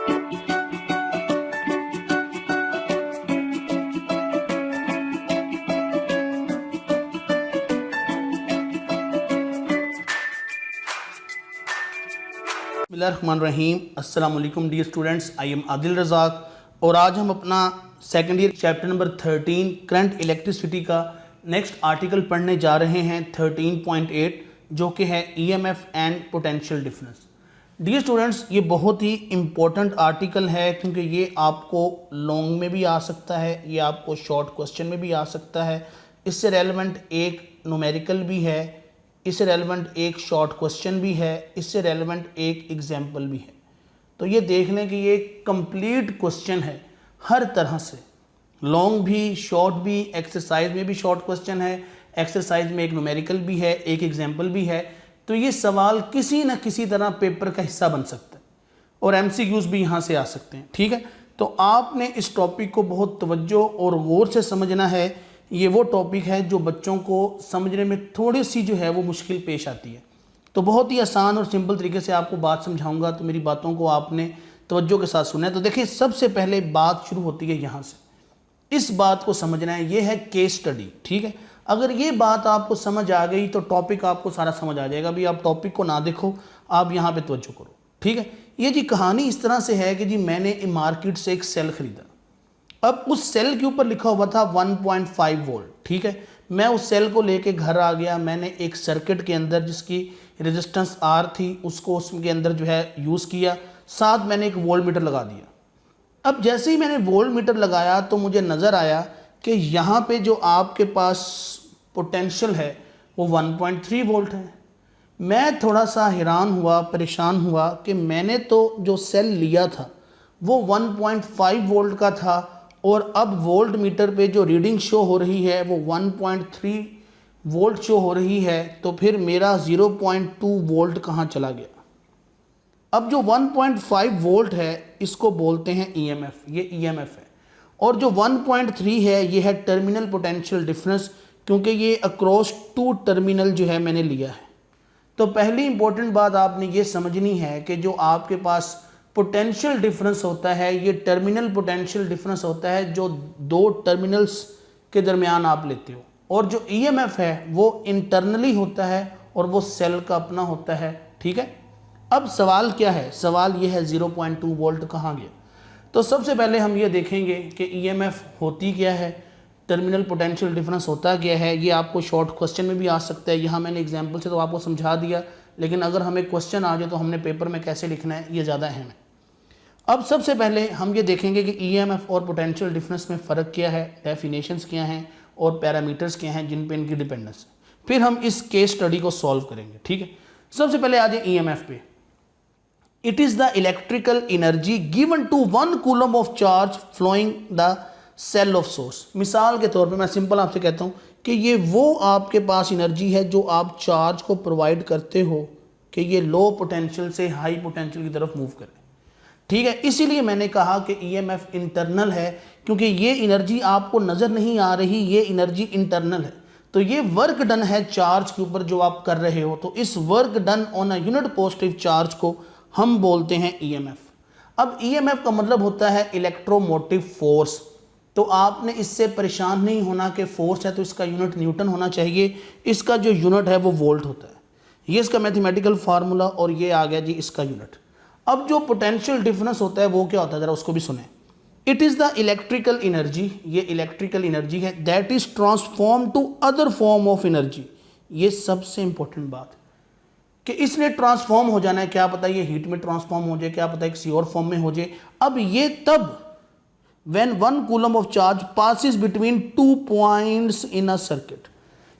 बिस्मिल्लाहिर्रहमानिर्रहीम। अस्सलाम वालेकुम dear students, I am Adil Razzaq और आज हम अपना second year chapter number 13 current electricity का नेक्स्ट आर्टिकल पढ़ने जा रहे हैं 13.8 जो कि है EMF and potential difference. Dear students, ये बहुत ही इम्पोर्टेंट आर्टिकल है क्योंकि ये आपको लॉन्ग में भी आ सकता है, ये आपको शॉर्ट क्वेश्चन में भी आ सकता है। इससे रेलेवेंट एक न्यूमेरिकल भी है, इससे रेलेवेंट एक शॉर्ट क्वेश्चन भी है, इससे रेलेवेंट एक एग्जाम्पल भी है। तो ये देख लें कि ये कंप्लीट क्वेश्चन है हर तरह से, लॉन्ग भी शॉर्ट भी, एक्सरसाइज में भी शॉर्ट क्वेश्चन है, एक्सरसाइज में एक न्यूमेरिकल भी है, एक एग्जाम्पल भी है। तो ये सवाल किसी न किसी तरह पेपर का हिस्सा बन सकता है और एमसीक्यूज भी यहाँ से आ सकते हैं। ठीक है, तो आपने इस टॉपिक को बहुत तवज्जो और गौर से समझना है। ये वो टॉपिक है जो बच्चों को समझने में थोड़ी सी जो है वो मुश्किल पेश आती है। तो बहुत ही आसान और सिंपल तरीके से आपको बात समझाऊंगा, तो मेरी बातों को आपने तवज्जो के साथ सुना है। तो देखिए, सबसे पहले बात शुरू होती है यहाँ से, इस बात को समझना है, ये है केस स्टडी। ठीक है, अगर ये बात आपको समझ आ गई तो टॉपिक आपको सारा समझ आ जाएगा। अभी आप टॉपिक को ना देखो, आप यहाँ पे तवज्जो करो। ठीक है, ये जी कहानी इस तरह से है कि जी मैंने मार्केट से एक सेल खरीदा। अब उस सेल के ऊपर लिखा हुआ था 1.5 वोल्ट। ठीक है, मैं उस सेल को लेके घर आ गया, मैंने एक सर्किट के अंदर जिसकी रेजिस्टेंस आर थी उसको उसके अंदर जो है यूज़ किया, साथ मैंने एक वोल्ट मीटर लगा दिया। अब जैसे ही मैंने वोल्ट मीटर लगाया तो मुझे नज़र आया कि यहाँ पे जो आपके पास पोटेंशियल है वो 1.3 वोल्ट है। मैं थोड़ा सा हैरान हुआ, परेशान हुआ कि मैंने तो जो सेल लिया था वो 1.5 वोल्ट का था और अब वोल्ट मीटर पे जो रीडिंग शो हो रही है वो 1.3 वोल्ट शो हो रही है। तो फिर मेरा 0.2 वोल्ट कहाँ चला गया? अब जो 1.5 वोल्ट है इसको बोलते हैं ईएमएफ, ये ईएमएफ है। और जो 1.3 है ये है टर्मिनल पोटेंशियल डिफरेंस, क्योंकि ये अक्रॉस 2 टर्मिनल जो है मैंने लिया है। तो पहली इंपॉर्टेंट बात आपने ये समझनी है कि जो आपके पास पोटेंशियल डिफरेंस होता है ये टर्मिनल पोटेंशियल डिफरेंस होता है जो दो टर्मिनल्स के दरमियान आप लेते हो, और जो ईएमएफ है वो इंटरनली होता है और वो सेल का अपना होता है। ठीक है, अब सवाल क्या है? सवाल ये है 0.2 वोल्ट कहाँ गया? तो सबसे पहले हम ये देखेंगे कि ईएमएफ होती क्या है, टर्मिनल पोटेंशियल डिफरेंस होता क्या है। ये आपको शॉर्ट क्वेश्चन में भी आ सकता है, यहाँ मैंने एग्जाम्पल से तो आपको समझा दिया, लेकिन अगर हमें क्वेश्चन आ जाए तो हमने पेपर में कैसे लिखना है ये ज़्यादा अहम है। अब सबसे पहले हम ये देखेंगे कि ईएमएफ और पोटेंशियल डिफरेंस में फ़र्क क्या है, डेफिनेशंस क्या हैं और पैरामीटर्स क्या हैं जिन पे इनकी डिपेंडेंस है। फिर हम इस केस स्टडी को सॉल्व करेंगे। ठीक है, सबसे पहले आ जाए ईएमएफ पे। It is the electrical energy given to 1 coulomb of charge flowing the cell of source. मिसाल के तौर पे मैं सिंपल आपसे कहता हूँ कि ये वो आपके पास एनर्जी है जो आप चार्ज को प्रोवाइड करते हो कि ये लो पोटेंशियल से हाई पोटेंशियल की तरफ मूव करे। ठीक है, इसीलिए मैंने कहा कि ईएमएफ इंटरनल है, क्योंकि ये एनर्जी आपको नज़र नहीं आ रही, ये एनर्जी इंटरनल है। तो ये वर्क डन है चार्ज के ऊपर जो आप कर रहे हो, तो इस work done on a unit positive charge को हम बोलते हैं ईएमएफ। अब ईएमएफ का मतलब होता है इलेक्ट्रोमोटिव फोर्स। तो आपने इससे परेशान नहीं होना कि फोर्स है तो इसका यूनिट न्यूटन होना चाहिए, इसका जो यूनिट है वो वोल्ट होता है। ये इसका मैथमेटिकल फार्मूला और ये आ गया जी इसका यूनिट। अब जो पोटेंशियल डिफरेंस होता है वो क्या होता है, ज़रा उसको भी सुने। It is the electrical energy, ये इलेक्ट्रिकल एनर्जी है, that is transform to other form of energy. ये सबसे इंपॉर्टेंट बात कि इसने ट्रांसफॉर्म हो जाना है, क्या पता ये हीट में ट्रांसफॉर्म हो जाए, क्या पता किसी और फॉर्म में हो जाए। अब ये तब when 1 coulomb of charge passes between 2 points in a circuit.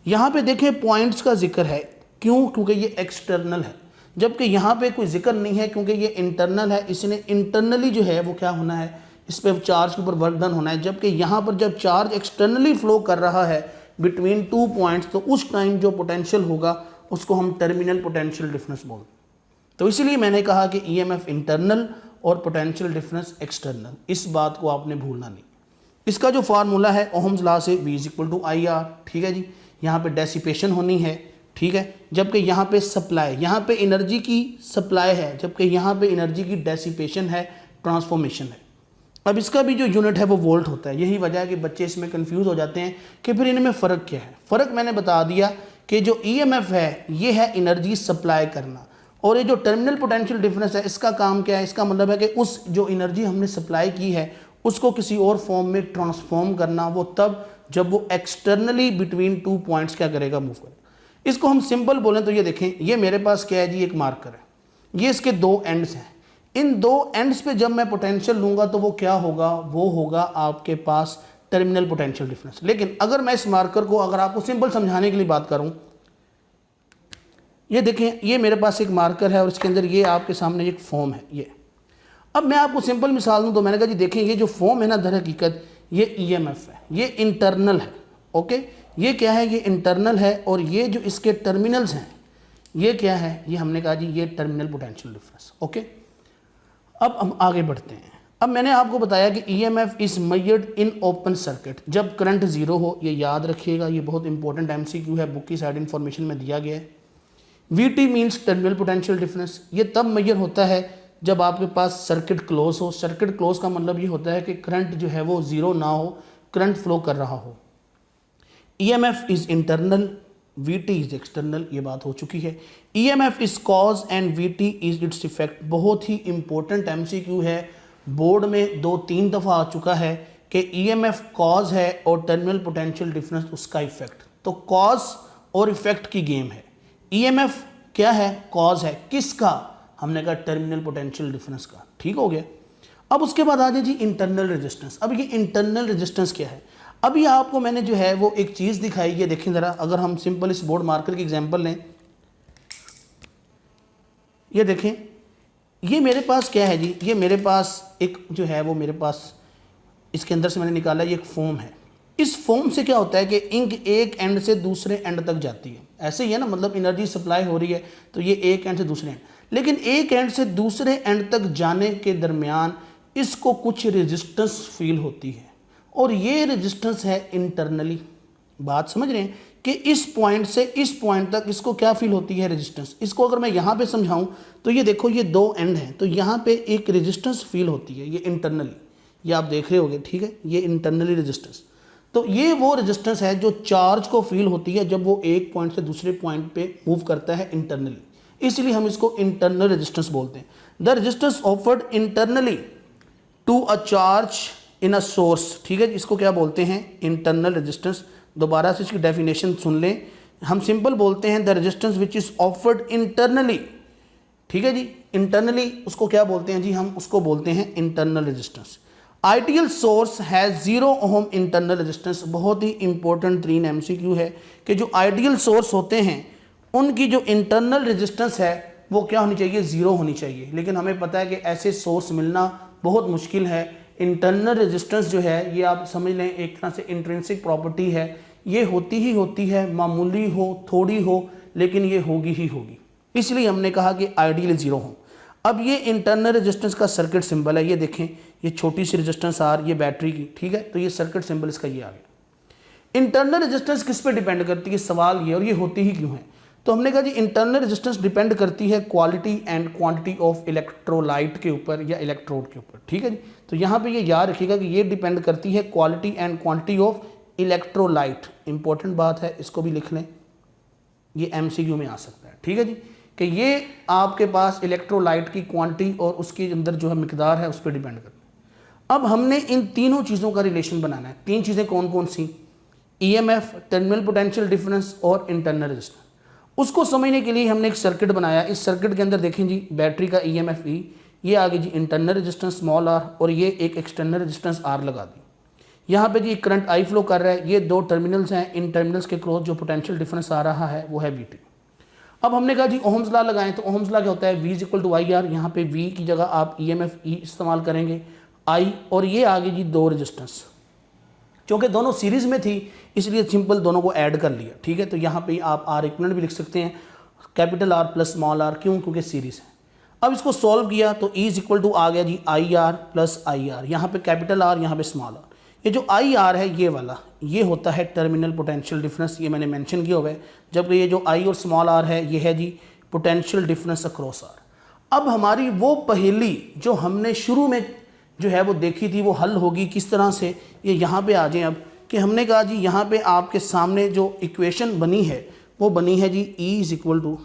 यहाँ पे देखें पॉइंट्स का जिक्र है, क्यों? क्योंकि ये एक्सटर्नल है, जबकि यहाँ पे कोई जिक्र नहीं है क्योंकि ये इंटरनल है। इसने इंटरनली जो है वो क्या होना है, इस पर चार्ज के ऊपर वर्क डन होना है। जबकि यहाँ पर जब चार्ज एक्सटर्नली फ्लो कर रहा है बिटवीन 2 पॉइंट्स, तो उस टाइम जो पोटेंशियल होगा उसको हम टर्मिनल पोटेंशियल डिफरेंस बोलते हैं। तो इसलिए मैंने कहा कि ईएमएफ इंटरनल और पोटेंशियल डिफरेंस एक्सटर्नल, इस बात को आपने भूलना नहीं। इसका जो फार्मूला है ओहम्स लॉ से V = IR। ठीक है जी, यहाँ पे डेसिपेशन होनी है। ठीक है, जबकि यहाँ पे सप्लाई, यहाँ पे एनर्जी की सप्लाई है, जबकि यहाँ पे एनर्जी की डेसिपेशन है। ट्रांसफॉर्मेशन है। अब इसका भी जो यूनिट है वो वोल्ट होता है। यही वजह है कि बच्चे इसमें कंफ्यूज हो जाते हैं कि फिर इनमें फ़र्क क्या है। फ़र्क मैंने बता दिया कि जो ईएमएफ है ये है एनर्जी सप्लाई करना, और ये जो टर्मिनल पोटेंशियल डिफरेंस है इसका काम क्या है, इसका मतलब है कि उस जो एनर्जी हमने सप्लाई की है उसको किसी और फॉर्म में ट्रांसफॉर्म करना, वो तब जब वो एक्सटर्नली बिटवीन टू पॉइंट्स क्या करेगा, मूव करेगा। इसको हम सिंपल बोलें तो ये देखें, ये मेरे पास क्या है जी, एक मार्कर है, ये इसके दो एंड्स हैं। इन दो एंड्स पे जब मैं पोटेंशियल लूँगा तो वो क्या होगा, वो होगा आपके पास टर्मिनल पोटेंशियल डिफरेंस। लेकिन अगर मैं इस मार्कर को, अगर आपको सिंपल समझाने के लिए बात करूँ, ये देखें, ये मेरे पास एक मार्कर है और इसके अंदर ये आपके सामने एक फॉर्म है ये। अब मैं आपको सिंपल मिसाल दूँ तो मैंने कहा जी देखें, ये जो फॉर्म है ना, दर हकीकत ये ईएमएफ है, ये इंटरनल है। ओके, ये क्या है, ये इंटरनल है, और ये जो इसके टर्मिनल्स हैं ये क्या है, ये हमने कहा जी ये टर्मिनल पोटेंशियल डिफरेंस। ओके, अब हम आगे बढ़ते हैं। अब मैंने आपको बताया कि EMF is measured in open circuit जब करंट जीरो हो। ये याद रखिएगा, ये बहुत इंपॉर्टेंट एमसीक्यू है, बुक की साइड इन्फॉर्मेशन में दिया गया है। VT means terminal potential difference. ये तब मेजर होता है जब आपके पास सर्किट क्लोज हो। सर्किट क्लोज का मतलब ये होता है कि करंट जो है वो जीरो ना हो, करंट फ्लो कर रहा हो। EMF is internal, VT is external, ये बात हो चुकी है। EMF is cause and VT is its effect. बहुत ही इंपॉर्टेंट एमसीक्यू है, बोर्ड में 2-3 दफ़ा आ चुका है कि ईएमएफ कॉज है और टर्मिनल पोटेंशियल डिफरेंस उसका इफेक्ट। तो कॉज और इफेक्ट की गेम है। ईएमएफ क्या है, कॉज है, किसका, हमने कहा टर्मिनल पोटेंशियल डिफरेंस का। ठीक हो गया। अब उसके बाद आ जाए जी इंटरनल रेजिस्टेंस। अब ये इंटरनल रेजिस्टेंस क्या है, अभी आपको मैंने जो है वो एक चीज़ दिखाई है, देखें ज़रा, अगर हम सिंपल इस बोर्ड मार्कर की एग्जांपल लें, ये देखें, ये मेरे पास क्या है जी, ये मेरे पास एक जो है वो मेरे पास इसके अंदर से मैंने निकाला, ये एक फोम है। इस फोम से क्या होता है कि इंक एक एंड से दूसरे एंड तक जाती है। ऐसे ही है ना, मतलब एनर्जी सप्लाई हो रही है तो ये एक एंड से दूसरे एंड, लेकिन एक एंड से दूसरे एंड तक जाने के दरमियान इसको कुछ रेजिस्टेंस फील होती है, और ये रेजिस्टेंस है इंटरनली। बात समझ रहे हैं कि इस पॉइंट से इस पॉइंट तक इसको क्या फील होती है, रेजिस्टेंस। इसको अगर मैं यहाँ पे समझाऊं तो ये देखो, ये दो एंड हैं, तो यहाँ पे एक रेजिस्टेंस फील होती है, ये इंटरनली, ये आप देख रहे होगे, ठीक है, ये इंटरनली रेजिस्टेंस। तो ये वो रेजिस्टेंस है जो चार्ज को फील होती है जब वो एक पॉइंट से दूसरे पॉइंट पे मूव करता है इंटरनली, इसलिए हम इसको इंटरनल रेजिस्टेंस बोलते हैं। The resistance offered internally to a charge in a source, ठीक है, इसको क्या बोलते हैं, इंटरनल रेजिस्टेंस। दोबारा से इसकी डेफिनेशन सुन लें, हम सिंपल बोलते हैं the resistance which is offered internally, ठीक है जी, इंटरनली उसको क्या बोलते हैं जी, हम उसको बोलते हैं internal resistance. Ideal source has 0 ohm internal resistance. बहुत ही इंपॉर्टेंट 3 एमसीक्यू है कि जो आइडियल सोर्स होते हैं उनकी जो इंटरनल रेजिस्टेंस है वो क्या होनी चाहिए, 0 होनी चाहिए। लेकिन हमें पता है कि ऐसे सोर्स मिलना बहुत मुश्किल है। इंटरनल रेजिस्टेंस जो है ये आप समझ लें एक तरह से इंट्रिंसिक प्रॉपर्टी है, ये होती ही होती है, मामूली हो थोड़ी हो, लेकिन ये होगी ही होगी, इसलिए हमने कहा कि आइडियल 0 हो। अब ये इंटरनल रेजिस्टेंस का सर्किट सिंबल है, ये देखें, ये छोटी सी रेजिस्टेंस आर, ये बैटरी की, ठीक है, तो ये सर्किट सिंबल इसका ये आ गया। इंटरनल रेजिस्टेंस किस पे डिपेंड करती है, सवाल ये, और ये होती ही क्यों है, तो हमने कहा जी इंटरनल रेजिस्टेंस डिपेंड करती है quality and quantity of electrolyte के ऊपर या इलेक्ट्रोड के ऊपर, ठीक है जी। तो यहाँ पे ये याद रखिएगा कि ये डिपेंड करती है quality and quantity of electrolyte. Important बात है, इसको भी लिख लें, ये एमसीक्यू में आ सकता है, ठीक है जी, कि ये आपके पास इलेक्ट्रोलाइट की क्वांटिटी और उसके अंदर जो है मिकदार है उस पर डिपेंड करता है। अब हमने इन तीनों चीज़ों का रिलेशन बनाना है। 3 चीज़ें कौन कौन सी, ईएमएफ, टर्मिनल पोटेंशियल डिफरेंस और इंटरनल रेजिस्टेंस। उसको समझने के लिए हमने एक सर्किट बनाया। इस सर्किट के अंदर देखें जी, बैटरी का ईएमएफ ई, ये आ गई जी इंटरनल रेजिस्टेंस स्मॉल आर, और ये एक एक्सटर्नल रेजिस्टेंस आर लगा दी। यहाँ पे जी करंट आई फ्लो कर रहा है, ये 2 टर्मिनल्स हैं, इन टर्मिनल्स के क्रॉस जो पोटेंशियल डिफरेंस आ रहा है वो है वीटी। अब हमने कहा जी ओहम्स लॉ लगाएं, तो ओहम्स लॉ क्या होता है, V = IR, यहाँ पे V की जगह आप ईएमएफ ई इस्तेमाल करेंगे, I, और ये आ गई जी 2 रेजिस्टेंस, क्योंकि दोनों सीरीज़ में थी इसलिए सिंपल दोनों को ऐड कर लिया, ठीक है। तो यहाँ पे आप R इक्विवेलेंट भी लिख सकते हैं, capital R plus small r, क्यों, क्योंकि सीरीज़ है। अब इसको सॉल्व किया तो E = आ गया जी IR प्लस IR, यहाँ पे कैपिटल R, यहाँ पे स्मॉल r। ये जो IR है ये वाला, ये होता है टर्मिनल पोटेंशियल डिफरेंस, ये मैंने मेंशन किया हुआ है, जबकि ये जो I और स्मॉल r है ये है जी पोटेंशियल डिफरेंस अक्रॉस R। अब हमारी वो पहेली जो हमने शुरू में जो है वो देखी थी वो हल होगी किस तरह से, ये यहाँ पे आ जाएं अब कि हमने कहा जी यहाँ पे आपके सामने जो इक्वेशन बनी है वो बनी है जी E is equal to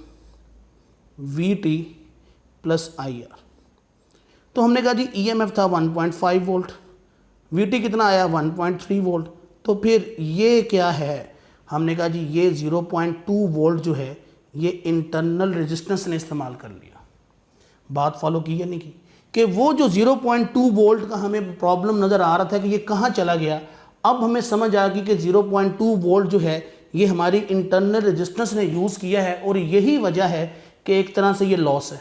VT plus IR। तो हमने कहा जी EMF था 1.5 वोल्ट, VT कितना आया 1.3 वोल्ट, तो फिर ये क्या है, हमने कहा जी ये 0.2 वोल्ट जो है ये इंटरनल रेजिस्टेंस ने इस्तेमाल कर लिया। बात फॉलो की या नहीं की कि वो जो 0.2 वोल्ट का हमें प्रॉब्लम नज़र आ रहा था कि ये कहाँ चला गया, अब हमें समझ आ गई कि 0.2 वोल्ट जो है ये हमारी इंटरनल रेजिस्टेंस ने यूज़ किया है और यही वजह है कि एक तरह से ये लॉस है।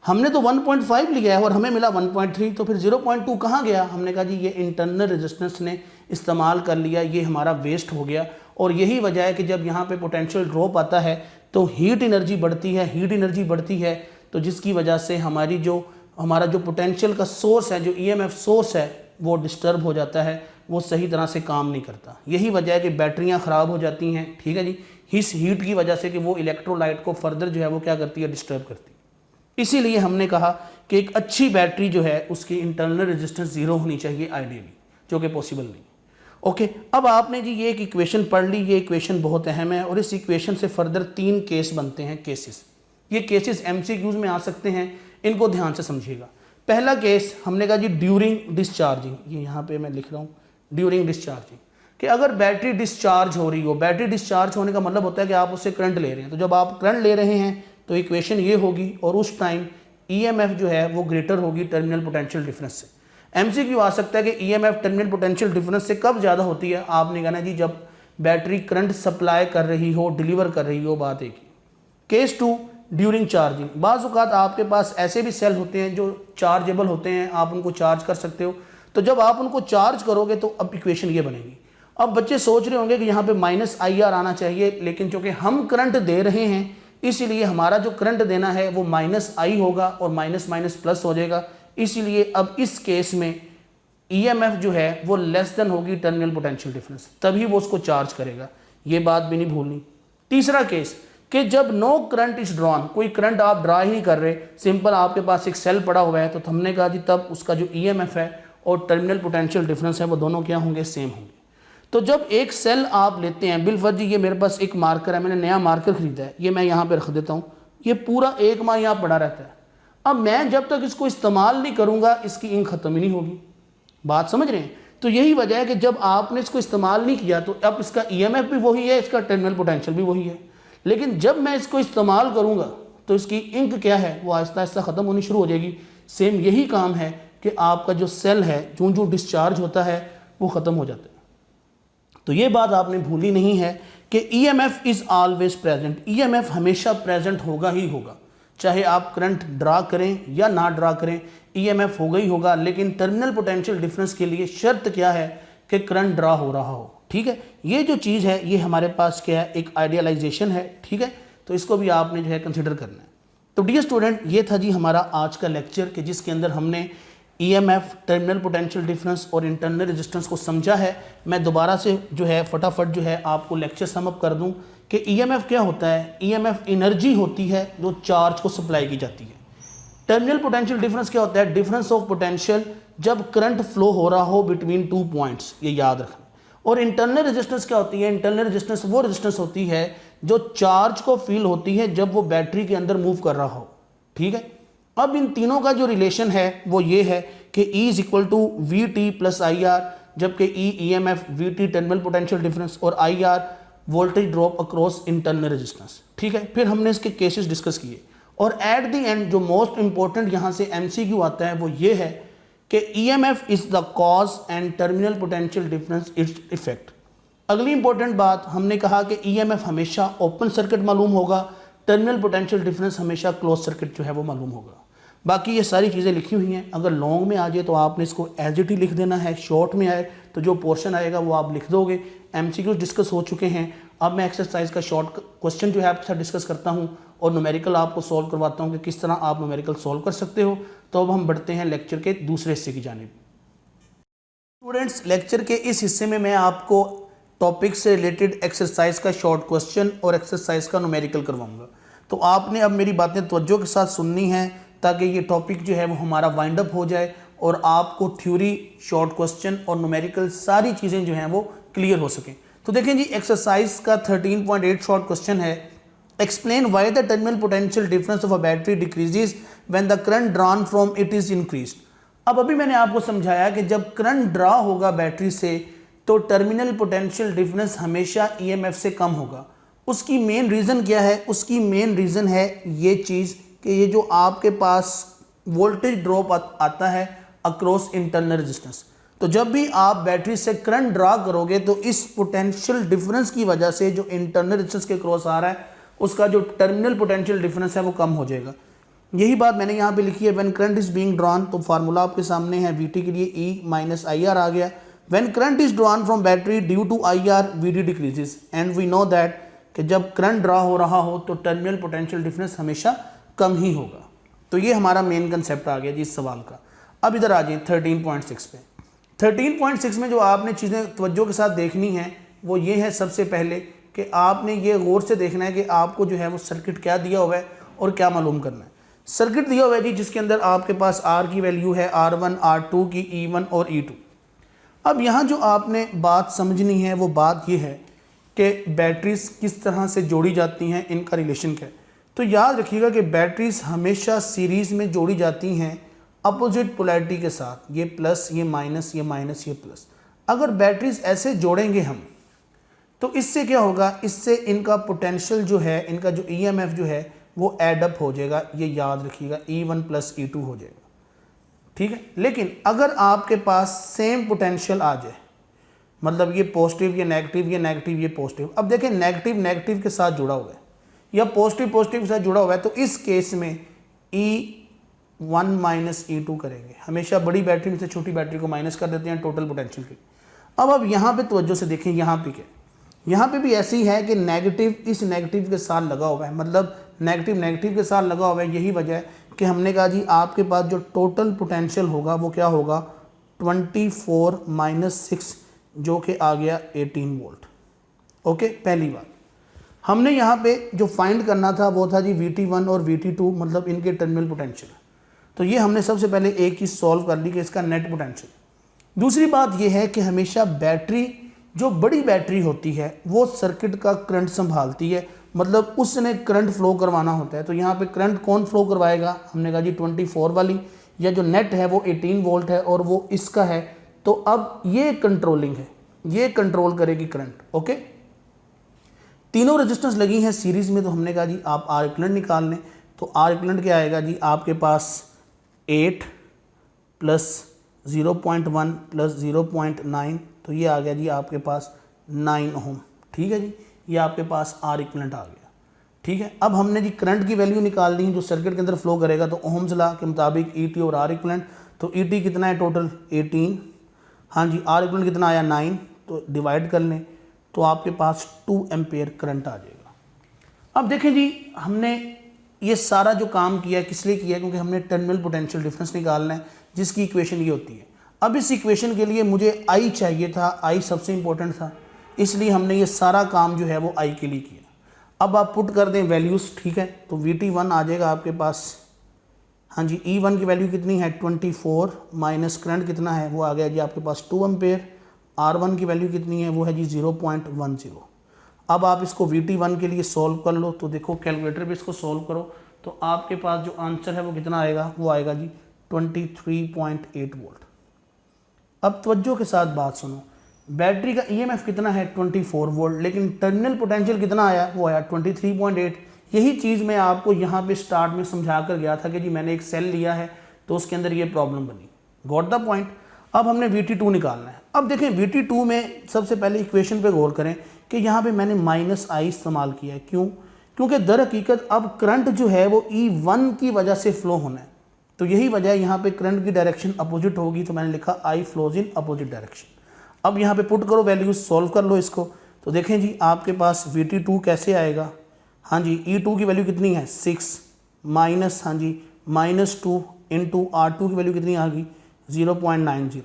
हमने तो 1.5 लिया है और हमें मिला 1.3, तो फिर 0.2 कहाँ गया, हमने कहा जी ये इंटरनल रेजिस्टेंस ने इस्तेमाल कर लिया, ये हमारा वेस्ट हो गया। और यही वजह है कि जब यहाँ पे पोटेंशियल ड्रॉप आता है तो हीट एनर्जी बढ़ती है, हीट एनर्जी बढ़ती है तो जिसकी वजह से हमारा जो पोटेंशियल का सोर्स है, जो EMF सोर्स है वो डिस्टर्ब हो जाता है, वो सही तरह से काम नहीं करता। यही वजह है कि बैटरियां ख़राब हो जाती हैं, ठीक है जी, इस हीट की वजह से कि वो इलेक्ट्रोलाइट को फर्दर जो है वो क्या करती है, डिस्टर्ब करती है। इसीलिए हमने कहा कि एक अच्छी बैटरी जो है उसकी इंटरनल रेजिस्टेंस 0 होनी चाहिए आइडियली, जो कि पॉसिबल नहीं। ओके, अब आपने जी ये एक इक्वेशन पढ़ ली, ये इक्वेशन बहुत अहम है और इस इक्वेशन से फर्दर 3 केस बनते हैं, केसेस। ये केसेस MCQs में आ सकते हैं, इनको ध्यान से समझिएगा। पहला केस हमने कहा जी ड्यूरिंग डिस्चार्जिंग, ये यहाँ पे मैं लिख रहा हूँ ड्यूरिंग डिस्चार्जिंग, कि अगर बैटरी डिस्चार्ज हो रही हो, बैटरी डिस्चार्ज होने का मतलब होता है कि आप उससे करंट ले रहे हैं। तो जब आप करंट ले रहे हैं तो इक्वेशन ये होगी और उस टाइम EMF जो है वो ग्रेटर होगी टर्मिनल पोटेंशियल डिफरेंस से। MCQ आ सकता है कि EMF टर्मिनल पोटेंशियल डिफरेंस से कब ज़्यादा होती है, आपने कहना जी जब बैटरी करंट सप्लाई कर रही हो, डिलीवर कर रही हो, बात एक ही। केस 2 ड्यूरिंग चार्जिंग, बाज़ औक़ात आपके पास ऐसे भी सेल होते हैं जो चार्जेबल होते हैं, आप उनको चार्ज कर सकते हो। तो जब आप उनको चार्ज करोगे तो अब इक्वेशन ये बनेगी। अब बच्चे सोच रहे होंगे कि यहाँ पे -IR आना चाहिए, लेकिन चूँकि हम करंट दे रहे हैं इसीलिए हमारा जो करंट देना है वो -I होगा और माइनस माइनस प्लस हो जाएगा। इसीलिए अब इस केस में EMF जो है वो लेस देन होगी टर्मिनल पोटेंशियल डिफरेंस, तभी वो उसको चार्ज करेगा। ये बात भी नहीं भूलनी। तीसरा केस कि जब नो करंट इज ड्रॉन, कोई करंट आप ड्रा ही नहीं कर रहे, सिंपल आपके पास एक सेल पड़ा हुआ है, तो हमने कहा जी तब उसका जो EMF है और टर्मिनल पोटेंशियल डिफरेंस है वो दोनों क्या होंगे, सेम होंगे। तो जब एक सेल आप लेते हैं, बिलफर्ज ये मेरे पास एक मार्कर है, मैंने नया मार्कर खरीदा है, ये मैं यहाँ पे रख देता हूँ, ये पूरा 1 माह यहाँ पड़ा रहता है। अब मैं जब तक इसको इस्तेमाल नहीं करूँगा इसकी इंक ख़त्म ही नहीं होगी। बात समझ रहे हैं? तो यही वजह है कि जब आपने इसको इस्तेमाल नहीं किया तो अब इसका EMF भी वही है, इसका टर्मिनल पोटेंशियल भी वही है, लेकिन जब मैं इसको इस्तेमाल करूँगा तो इसकी इंक क्या है वो आहिस्ता आहिस्ता ख़त्म होनी शुरू हो जाएगी। सेम यही काम है कि आपका जो सेल है जो जो डिस्चार्ज होता है वो ख़त्म हो जाता है। तो ये बात आपने भूली नहीं है कि EMF is always present, EMF हमेशा प्रेजेंट होगा ही होगा, चाहे आप करंट ड्रा करें या ना ड्रा करें, EMF होगा ही होगा। लेकिन टर्मिनल पोटेंशियल डिफरेंस के लिए शर्त क्या है कि करंट ड्रा हो रहा हो, ठीक है। ये जो चीज़ है ये हमारे पास क्या है, एक आइडियलाइजेशन है, ठीक है। तो इसको भी आपने जो है कंसिडर करना है। तो डियर स्टूडेंट, ये था जी हमारा आज का लेक्चर कि जिसके अंदर हमने EMF, टर्मिनल पोटेंशियल डिफरेंस और इंटरनल रेजिस्टेंस को समझा है। मैं दोबारा से जो है फटाफट जो है आपको लेक्चर समअप कर दूं कि EMF क्या होता है। EMF एनर्जी होती है जो चार्ज को सप्लाई की जाती है। टर्मिनल पोटेंशियल डिफरेंस क्या होता है, डिफरेंस ऑफ पोटेंशियल जब करंट फ्लो हो रहा हो बिटवीन 2 पॉइंट्स, ये याद रखना। और इंटरनल रेजिस्टेंस क्या होती है, इंटरनल रेजिस्टेंस वो रेजिस्टेंस होती है जो चार्ज को फील होती है जब वो बैटरी के अंदर मूव कर रहा हो, ठीक है। अब इन तीनों का जो रिलेशन है वो ये है कि E is equal to VT plus IR, जबकि E EMF, VT terminal potential difference और IR voltage drop across internal resistance, ठीक है। फिर हमने इसके केसेस डिस्कस किए और एट द एंड जो मोस्ट इंपॉर्टेंट यहाँ से MCQ आता है वो ये है कि EMF is the cause and terminal potential difference its effect. अगली इंपॉर्टेंट बात हमने कहा कि EMF हमेशा ओपन सर्किट मालूम होगा, टर्मिनल पोटेंशियल डिफरेंस हमेशा क्लोज सर्किट जो है वो मालूम होगा। बाकी ये सारी चीज़ें लिखी हुई हैं, अगर लॉन्ग में आ जाए तो आपने इसको एज इट ही लिख देना है, शॉर्ट में आए तो जो पोर्शन आएगा वो आप लिख दोगे। MCQ डिस्कस हो चुके हैं। अब मैं एक्सरसाइज का शॉर्ट क्वेश्चन जो है आपके साथ डिस्कस करता हूँ और न्यूमेरिकल आपको सॉल्व करवाता हूँ कि किस तरह आप न्यूमेरिकल सॉल्व कर सकते हो। तो अब हम बढ़ते हैं लेक्चर के दूसरे हिस्से की जानिब। स्टूडेंट्स, लेक्चर के इस हिस्से में मैं आपको टॉपिक से रिलेटेड एक्सरसाइज का शॉर्ट क्वेश्चन और एक्सरसाइज का न्यूमेरिकल करवाऊँगा। तो आपने अब मेरी बातें तवज्जो के साथ सुननी है ताकि ये टॉपिक जो है वो हमारा वाइंड अप हो जाए और आपको थ्योरी, शॉर्ट क्वेश्चन और न्यूमेरिकल सारी चीज़ें जो हैं वो क्लियर हो सकें। तो देखें जी, एक्सरसाइज का 13.8 शॉर्ट क्वेश्चन है, explain why the terminal potential difference of a battery decreases when the current drawn from it is increased. अब अभी मैंने आपको समझाया कि जब करंट ड्रा होगा बैटरी से तो टर्मिनल पोटेंशियल डिफरेंस हमेशा ईएमएफ से कम होगा। उसकी मेन रीज़न क्या है? उसकी मेन रीज़न है ये चीज़ कि ये जो आपके पास वोल्टेज ड्रॉप आता है अक्रॉस इंटरनल रेजिस्टेंस। तो जब भी आप बैटरी से करंट ड्रा करोगे तो इस पोटेंशियल डिफरेंस की वजह से जो इंटरनल रेजिस्टेंस के क्रॉस आ रहा है उसका जो टर्मिनल पोटेंशियल डिफरेंस है वो कम हो जाएगा। यही बात मैंने यहाँ पे लिखी है, when current is being drawn, तो फार्मूला आपके सामने है, वीटी के लिए ई माइनस आई आर आ गया। When current is drawn from battery due to I R VD decreases and we know that कि जब करंट ड्रा हो रहा हो तो टर्मिनल पोटेंशियल डिफरेंस हमेशा कम ही होगा। तो ये हमारा मेन कंसेप्ट आ गया जी इस सवाल का। अब इधर आ जाए 13.6 पे। 13.6 में जो आपने चीज़ें तवज्जो के साथ देखनी है वो ये है, सबसे पहले कि आपने ये गौर से देखना है कि आपको जो है वो सर्किट क्या दिया हुआ है और क्या मालूम करना है। सर्किट दिया हुआ है जी जिसके अंदर आपके पास आर की वैल्यू है R1, R2 की E1 और E2। अब यहाँ जो आपने बात समझनी है वो बात ये है कि बैटरीज किस तरह से जोड़ी जाती हैं, इनका रिलेशन क्या है। तो याद रखिएगा कि बैटरीज हमेशा सीरीज़ में जोड़ी जाती हैं अपोजिट पोलैरिटी के साथ, ये प्लस, ये माइनस, ये माइनस, ये प्लस। अगर बैटरीज ऐसे जोड़ेंगे हम तो इससे क्या होगा, इससे इनका पोटेंशियल जो है, इनका जो ईएमएफ जो है वो एड अप हो जाएगा। ये याद रखिएगा, E1 प्लस E2 हो जाएगा, ठीक है। लेकिन अगर आपके पास सेम पोटेंशियल आ जाए, मतलब ये पॉजिटिव, ये नेगेटिव, ये नेगेटिव, ये पॉजिटिव। अब देखें, नेगेटिव नेगेटिव के साथ जुड़ा हुआ है या पॉजिटिव पॉजिटिव के साथ जुड़ा हुआ है, तो इस केस में E1 माइनस E2 करेंगे। हमेशा बड़ी बैटरी में से छोटी बैटरी को माइनस कर देते हैं टोटल पोटेंशियल की। अब यहाँ पे तवज्जो से देखें, यहाँ पे क्या, यहाँ पे भी ऐसी है कि नेगेटिव इस नेगेटिव के साथ लगा हुआ है, मतलब नेगेटिव नेगेटिव के साथ लगा हुआ है। यही वजह है कि हमने कहा जी आपके पास जो टोटल पोटेंशियल होगा वो क्या होगा, 24 माइनस 6 जो कि आ गया 18 वोल्ट। ओके, पहली बात हमने यहाँ पे जो फाइंड करना था वो था जी VT1 और VT2, मतलब इनके टर्मिनल पोटेंशियल। तो ये हमने सबसे पहले एक चीज़ सॉल्व कर ली कि इसका नेट पोटेंशियल। दूसरी बात ये है कि हमेशा बैटरी, जो बड़ी बैटरी होती है वो सर्किट का करंट संभालती है, मतलब उसने करंट फ्लो करवाना होता है। तो यहाँ पे करंट कौन फ्लो करवाएगा, हमने कहा जी 24 वाली, या जो नेट है वो 18 वोल्ट है और वो इसका है। तो अब ये कंट्रोलिंग है, ये कंट्रोल करेगी करंट। ओके, तीनों रेजिस्टेंस लगी हैं सीरीज में, तो हमने कहा जी आप आर इक्विवेलेंट निकाल लें। तो आर इक्विवेलेंट क्या आएगा जी, आपके पास 8 प्लस 0.1 प्लस 0.9, तो ये आ गया जी आपके पास 9 ओम। ठीक है जी, ये आपके पास आर इक्विवेलेंट आ गया। ठीक है, अब हमने जी करंट की वैल्यू निकालनी है जो सर्किट के अंदर फ्लो करेगा। तो ओहम्स लॉ के मुताबिक ET और आर इक्विवेलेंट, तो ET कितना है टोटल 18, हाँ जी, आर इक्विवेलेंट कितना आया 9, तो डिवाइड कर लें तो आपके पास 2 एम्पेयर करंट आ जाएगा। अब देखें जी, हमने ये सारा जो काम किया है किस लिए किया है, क्योंकि हमने टर्मिनल पोटेंशियल डिफरेंस निकालना है जिसकी इक्वेशन ये होती है। अब इस इक्वेशन के लिए मुझे I चाहिए था, I सबसे इंपॉर्टेंट था, इसलिए हमने ये सारा काम जो है वो I के लिए किया। अब आप पुट कर दें वैल्यूज़, ठीक है, तो VT1 आ जाएगा आपके पास, हाँ जी, E1 की वैल्यू कितनी है 24 माइनस करंट कितना है वो आ गया जी आपके पास 2 एम्पेयर। R1 की वैल्यू कितनी है वो है जी 0.10। अब आप इसको VT1 के लिए सॉल्व कर लो, तो देखो कैलकुलेटर पे इसको सॉल्व करो तो आपके पास जो आंसर है वो कितना आएगा, वो आएगा जी 23.8 वोल्ट। अब तवज्जो के साथ बात सुनो, बैटरी का EMF कितना है 24 वोल्ट, लेकिन टर्मिनल पोटेंशियल कितना आया, वो आया 23.8। यही चीज़ मैं आपको यहाँ पे स्टार्ट में समझा कर गया था कि जी मैंने एक सेल लिया है तो उसके अंदर ये प्रॉब्लम बनी। Got the point. अब हमने VT2 निकालना है। अब देखें VT2 में सबसे पहले इक्वेशन पे गौर करें कि यहाँ पे मैंने -I इस्तेमाल किया है। क्यों? क्योंकि दर हकीकत अब करंट जो है वो E1 की वजह से फ्लो होना है, तो यही वजह है यहाँ पे करंट की डायरेक्शन अपोजिट होगी, तो मैंने लिखा I flows in opposite direction. अब यहाँ पे पुट करो वैल्यूज, सॉल्व कर लो इसको, तो देखें जी आपके पास VT2 कैसे आएगा, हाँ जी, E2 की वैल्यू कितनी है 6 माइनस, हाँ जी, -2 इंटू R2 की वैल्यू कितनी आ गई 0.90,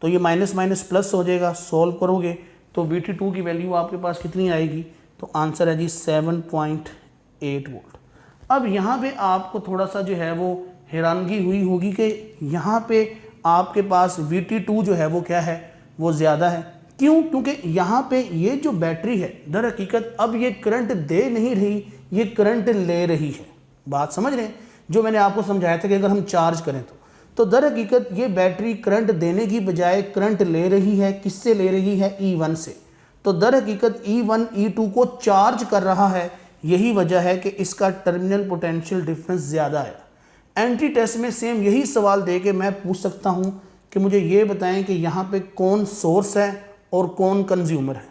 तो ये माइनस माइनस प्लस हो जाएगा। सॉल्व करोगे तो VT2 की वैल्यू आपके पास कितनी आएगी, तो आंसर है जी 7.8 वोल्ट। अब यहाँ पे आपको थोड़ा सा जो है वो हैरानगी हुई होगी कि यहाँ पे आपके पास VT2 जो है वो क्या है, वो ज़्यादा है। क्यों? क्योंकि यहाँ पे ये जो बैटरी है दर हकीकत अब ये करंट दे नहीं रही, ये करंट ले रही है। बात समझ रहे हैं? जो मैंने आपको समझाया था कि अगर हम चार्ज करें तो दर हकीकत ये बैटरी करंट देने की बजाय करंट ले रही है। किससे ले रही है? E1 से। तो दर हकीकत E1 E2 को चार्ज कर रहा है, यही वजह है कि इसका टर्मिनल पोटेंशियल डिफरेंस ज़्यादा आया। एंट्री टेस्ट में सेम यही सवाल दे के मैं पूछ सकता हूँ कि मुझे ये बताएं कि यहाँ पे कौन सोर्स है और कौन कंज्यूमर है।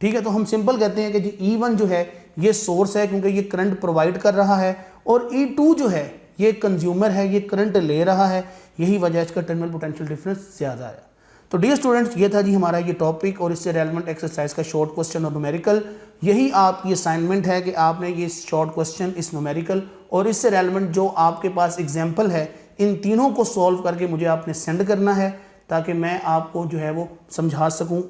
ठीक है, तो हम सिंपल कहते हैं कि जी E1 जो है ये सोर्स है क्योंकि ये करंट प्रोवाइड कर रहा है, और E2 जो है ये कंज्यूमर है, ये करंट ले रहा है, यही वजह इसका टर्मिनल पोटेंशियल डिफरेंस ज़्यादा आया। तो डियर स्टूडेंट्स, ये था जी हमारा ये टॉपिक और इससे रेलेवेंट एक्सरसाइज का शॉर्ट क्वेश्चन और न्यूमेरिकल। यही आपकी असाइनमेंट है कि आपने ये शॉर्ट क्वेश्चन, इस न्यूमेरिकल और इससे रेलेवेंट जो आपके पास एग्जाम्पल है, इन तीनों को सॉल्व करके मुझे आपने सेंड करना है ताकि मैं आपको जो है वो समझा सकूँ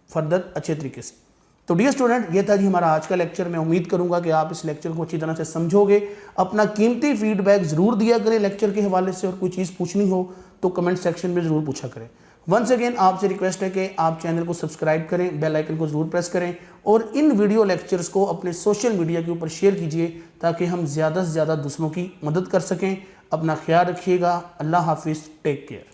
फर्दर अच्छे तरीके से। तो डियर स्टूडेंट, ये था जी हमारा आज का लेक्चर। मैं उम्मीद करूंगा कि आप इस लेक्चर को अच्छी तरह से समझोगे। अपना कीमती फीडबैक ज़रूर दिया करें लेक्चर के हवाले से, और कोई चीज़ पूछनी हो तो कमेंट सेक्शन में ज़रूर पूछा करें। वंस अगेन आपसे रिक्वेस्ट है कि आप चैनल को सब्सक्राइब करें, बेल आइकन को ज़रूर प्रेस करें और इन वीडियो लेक्चर्स को अपने सोशल मीडिया के ऊपर शेयर कीजिए ताकि हम ज़्यादा से ज़्यादा दूसरों की मदद कर सकें। अपना ख्याल रखिएगा। अल्लाह हाफिज़, टेक केयर।